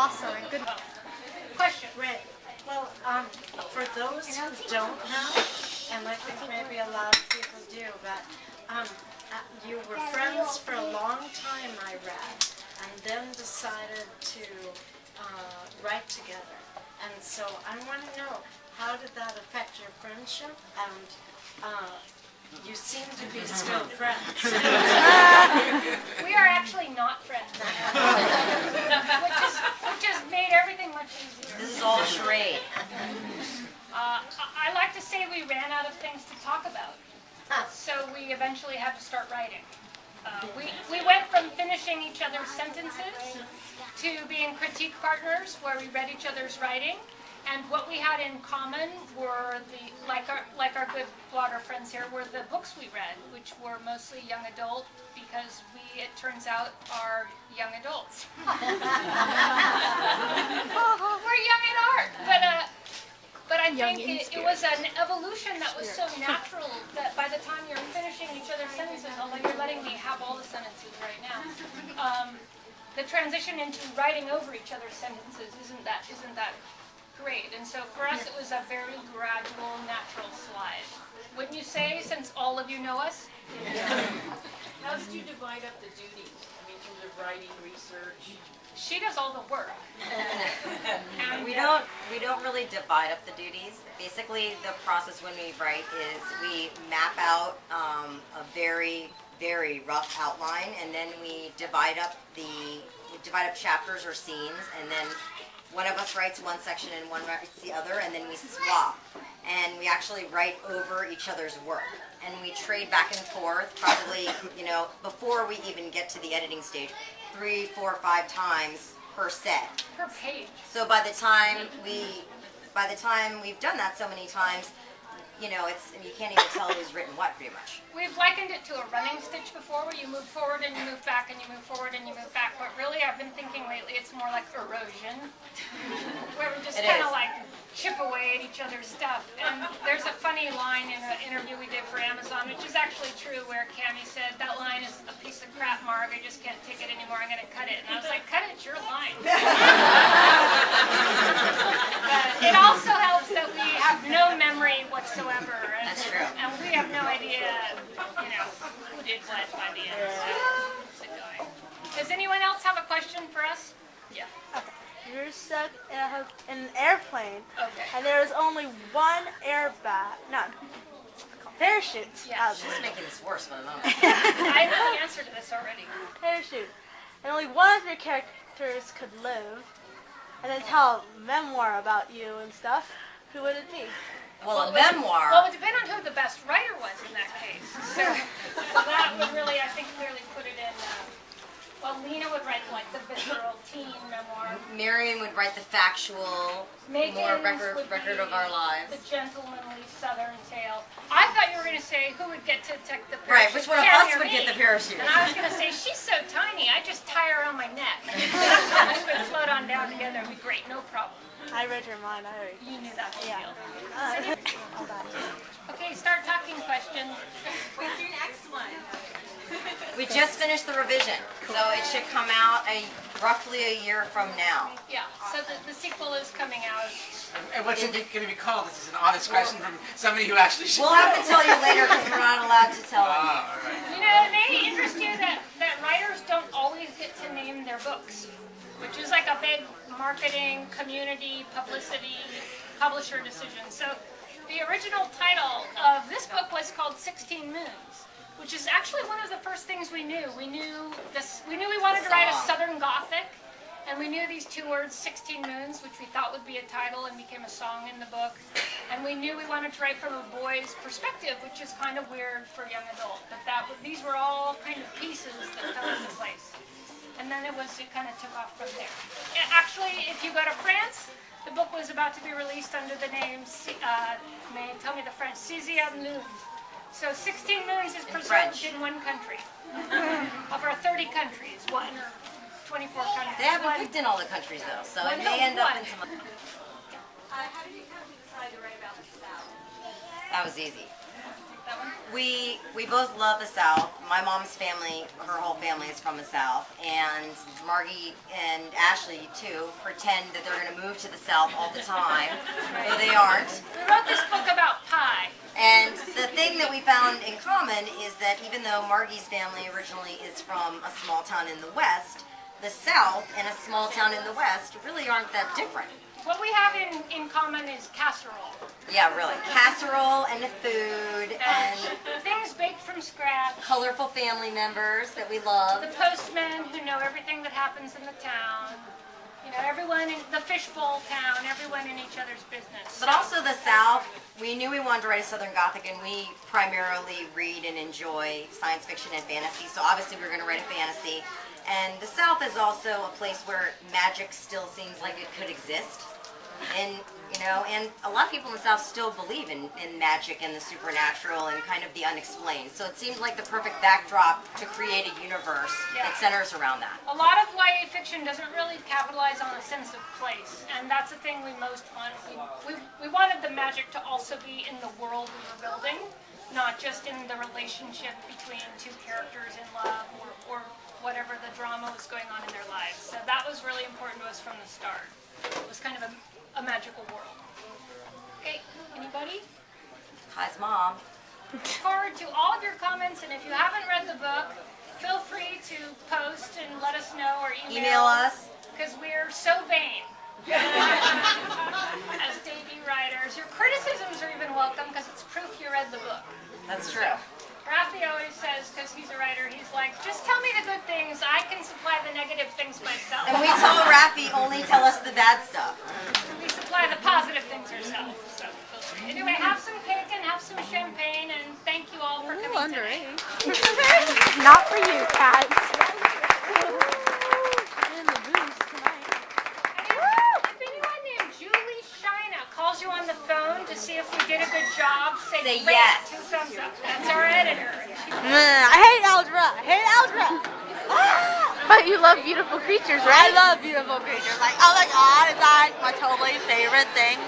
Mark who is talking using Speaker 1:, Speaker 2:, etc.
Speaker 1: awesome. Good
Speaker 2: Question.
Speaker 3: Right. Well, for those who don't know, and I think maybe a lot of people do, but you were friends for a long time, I read, and then decided to write together. And so I want to know, how did that affect your friendship? And you seem to be still friends.
Speaker 2: We are actually not friends, which has made everything much easier.
Speaker 4: This is all a charade.
Speaker 2: I like to say we ran out of things to talk about, so we eventually had to start writing. We went from finishing each other's sentences to being critique partners, where we read each other's writing. And what we had in common were like our good blogger friends here, were the books we read, which were mostly young adult, because we, it turns out, are young adults. We're young at heart, but I think it was an evolution that was so natural that by the time you're finishing each other's sentences, although you're letting me have all the sentences right now, the transition into writing over each other's sentences isn't that great. And so for us, it was a very gradual, natural slide. Wouldn't you say, since all of you know us?
Speaker 5: Yeah. How did you divide up the duties? I mean, in terms of writing, research?
Speaker 2: She does all the work. And
Speaker 4: We don't really divide up the duties. Basically, the process when we write is we map out a very rough outline, and then we divide up chapters or scenes, and then one of us writes one section and one writes the other, and then we swap. And we actually write over each other's work. And we trade back and forth, probably, before we even get to the editing stage, 3, 4, 5 times per set.
Speaker 2: Per page.
Speaker 4: So by the time we've done that so many times, you can't even tell who's written what, pretty much.
Speaker 2: We've likened it to a running stitch before, where you move forward and you move back and you move forward and you move back. But really, I've been thinking lately it's more like erosion, where we just kind of like chip away at each other's stuff. And there's a funny line in an interview we did for Amazon, which is actually true, where Cammie said, "That line is a piece of crap, Marg. I just can't take it anymore. I'm going to cut it." And I was like, "Cut it, it's your line." But it also helps that we have no memory whatsoever.
Speaker 4: That's true.
Speaker 2: And we have no idea, who did what by the end. So, it's a going. Does anyone else have a question for us? Yeah.
Speaker 1: Okay. You're stuck in an airplane,
Speaker 2: Okay.
Speaker 1: and there is only one airbag, parachute.
Speaker 2: Yeah.
Speaker 4: She's making this worse for the moment.
Speaker 2: I know the answer to this already.
Speaker 1: Parachute. And only one of your characters could live, and then tell a memoir about you and stuff. Who would it be?
Speaker 4: Well, a memoir.
Speaker 2: Well, it would depend on who the best writer was in that case. So that would really, I think, clearly put it in. Well, Lena would write like the visceral teen memoir.
Speaker 4: Marion would write the factual, more record of our lives.
Speaker 2: The gentlemanly Southern tale. I thought you were going to say who would get to take the parachute.
Speaker 4: Right, which one of us would get the parachute?
Speaker 2: And I was going to say, she's so tiny, I just tie her around my neck. We would float on down together. It would be great, no problem.
Speaker 1: I read your mind.
Speaker 2: You knew that whole
Speaker 1: Yeah.
Speaker 2: deal. Okay, start talking questions.
Speaker 5: What's your next one?
Speaker 4: We just finished the revision, so it should come out roughly a year from now.
Speaker 2: Yeah, so the sequel is coming out.
Speaker 6: And what's it going to be called? This is an honest question from somebody who actually should
Speaker 4: We'll have to tell you later because we're not allowed to tell you.
Speaker 6: all right.
Speaker 2: It may interest you that writers don't always get to name their books, which is like a big marketing, community, publicity, publisher decision. So the original title of this book was called 16 Moons, which is actually one of the first things we knew. We knew we wanted to write a Southern Gothic, and we knew these two words, 16 Moons, which we thought would be a title and became a song in the book. And we knew we wanted to write from a boy's perspective, which is kind of weird for young adult. But these were all kind of pieces that fell into place. And then it kind of took off from there. Actually, if you go to France, the book was about to be released under the name, tell me the French, 16 Moons. So 16 Moons is preserved in one country. Of our 30 countries, 24 countries.
Speaker 4: They haven't picked in all the countries though, so it may end up in some.
Speaker 5: How did you come to decide to write about the South?
Speaker 4: That was easy. We both love the South. My mom's family, her whole family is from the South, and Margie and Ashley too pretend that they're going to move to the South all the time, though they aren't.
Speaker 2: We wrote this book about pie.
Speaker 4: And the thing that we found in common is that even though Margie's family originally is from a small town in the West, the South and a small town in the West really aren't that different.
Speaker 2: What we have in common is casserole.
Speaker 4: Yeah, really. Casserole and the food and
Speaker 2: Things baked from scratch.
Speaker 4: colorful family members that we love.
Speaker 2: The postmen who know everything that happens in the town. You know, everyone in the fishbowl town, everyone in each other's business.
Speaker 4: But also the South, we knew we wanted to write a Southern Gothic, and we primarily read and enjoy science fiction and fantasy, so obviously we were going to write a fantasy. And the South is also a place where magic still seems like it could exist. And, you know, and a lot of people in the South still believe in magic and the supernatural and kind of the unexplained. So it seemed like the perfect backdrop to create a universe that centers around that.
Speaker 2: A lot of YA fiction doesn't really capitalize on a sense of place, and that's the thing we most want. We wanted the magic to also be in the world we were building, not just in the relationship between two characters in love or whatever the drama was going on in their lives. So that was really important to us from the start. It was kind of a magical world. Okay, anybody?
Speaker 4: Hi's mom.
Speaker 2: Look forward to all of your comments, and if you haven't read the book, feel free to post and let us know or
Speaker 4: Email us.
Speaker 2: because we're so vain as debut writers. Your criticisms are even welcome because it's proof you read the book.
Speaker 4: That's true.
Speaker 2: Rafi always says, because he's a writer, he's like, just tell me the good things. I can supply the negative things myself.
Speaker 4: And we told Rafi only tell us the bad stuff.
Speaker 2: We supply the positive things ourselves. So, anyway, have some cake and have some champagne, and thank you all for coming today.
Speaker 1: Not for you, Kat. In the booth tonight.
Speaker 2: If anyone named Julie Shina calls you on the phone to see if we did a good job, say
Speaker 4: Say
Speaker 2: great,
Speaker 4: yes.
Speaker 2: 2 thumbs up. That's our editor.
Speaker 1: I hate algebra. I hate algebra. But you love beautiful creatures, right? I love beautiful creatures. Like, oh my god, it's like my totally favorite thing.